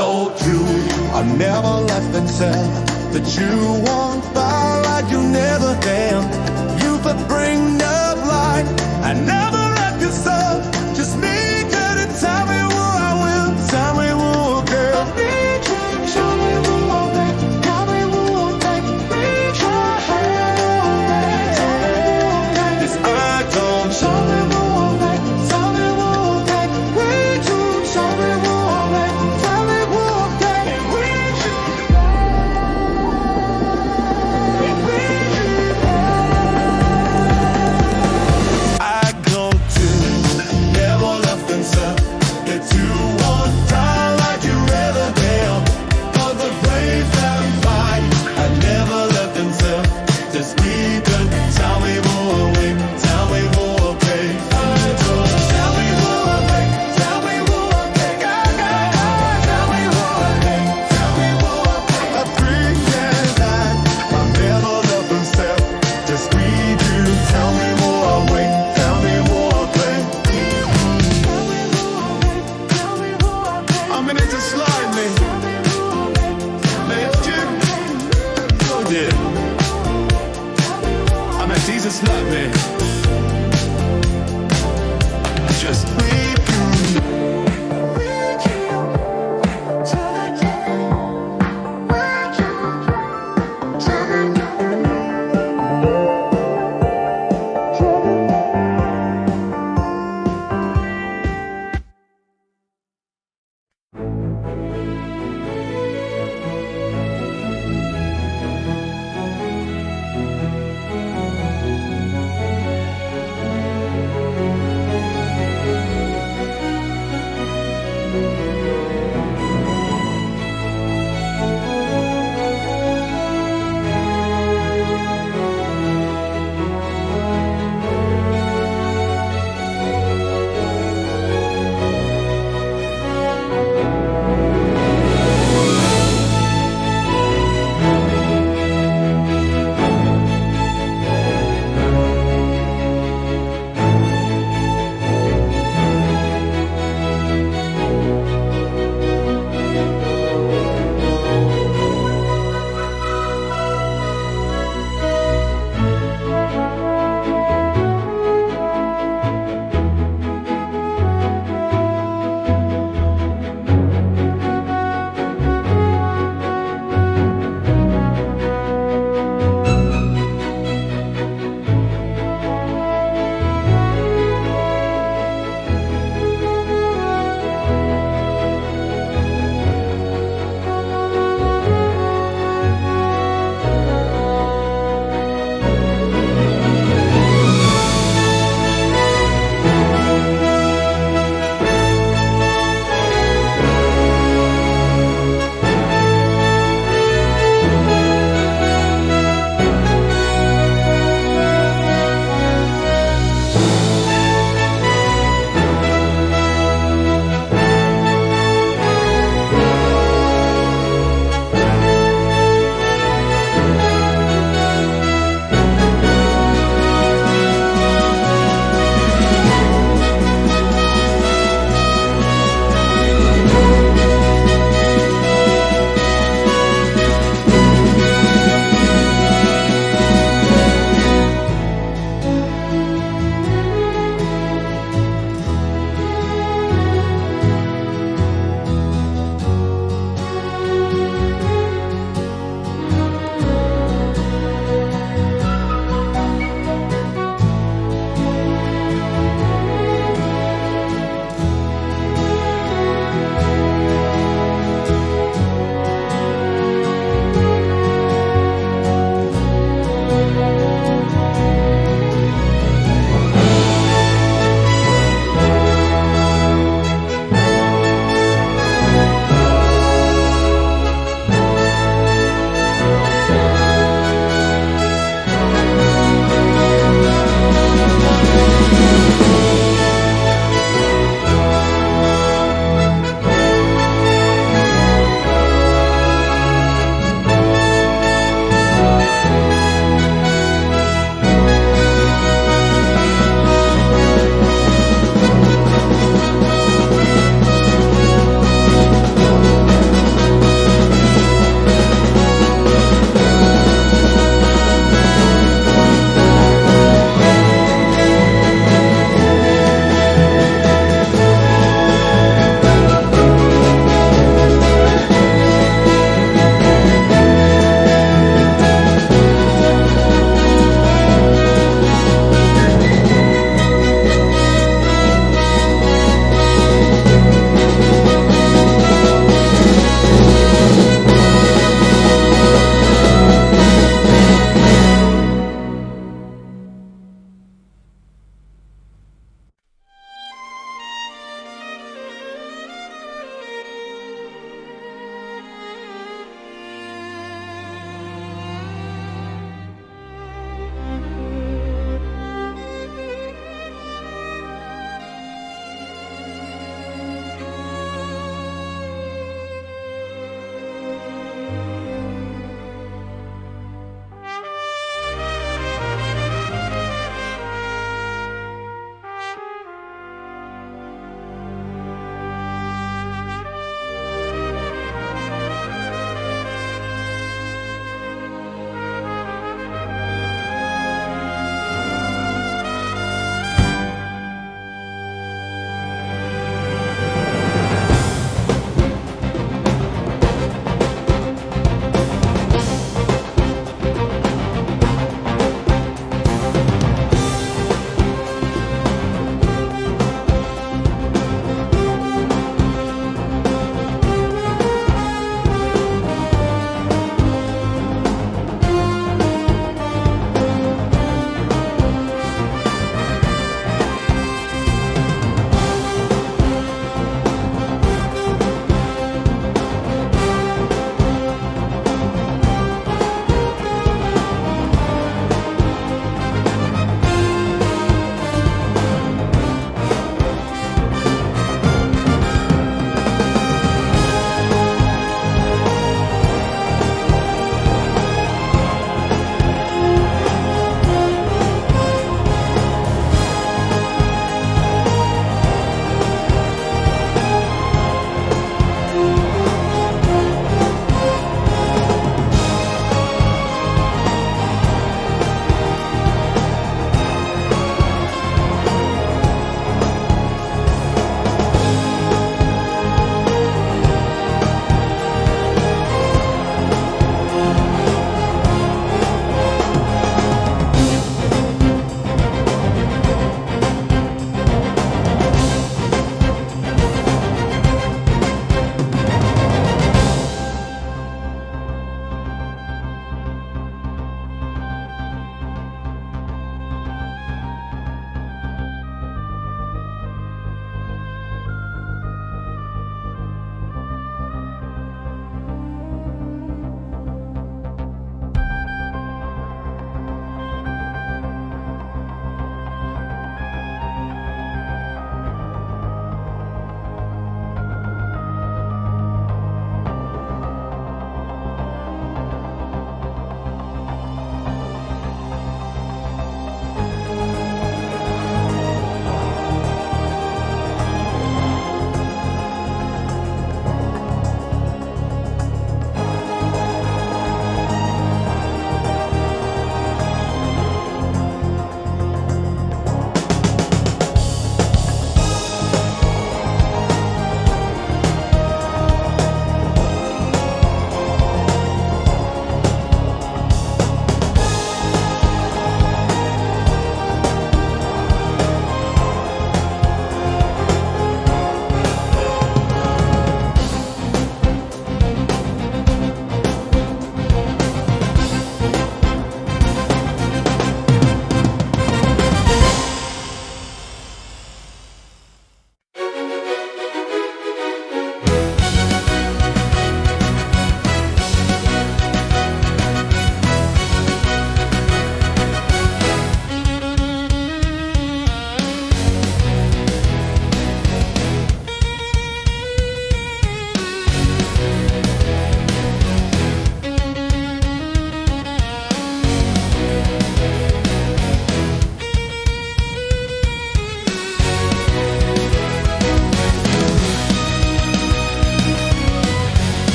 told you I never left and said that you won't fall like you never can. You could bring up light. I never left you so. Just need you to tell me where I will. Tell me who will care. I need you to show me who I'll make. Tell me who will take me. Try this I don't. Show me who I'll make. Tell me who will take me. Show me who I'll make. Tell me who will take me. I go to never left and said that you won't die like you ever will. For the brave and fight, I never left and said just need to tell me who will win, tell me who will pay. Tell me who will pay, tell me who will pay. Tell me who will pay, tell me who will pay. I pretend that I never left and said just need you to tell me who will win, tell me who will pay. Tell me who will pay, tell me who will pay. I'm in it to slide me. Man, Jim. Oh, yeah. I'm at Jesus, love me.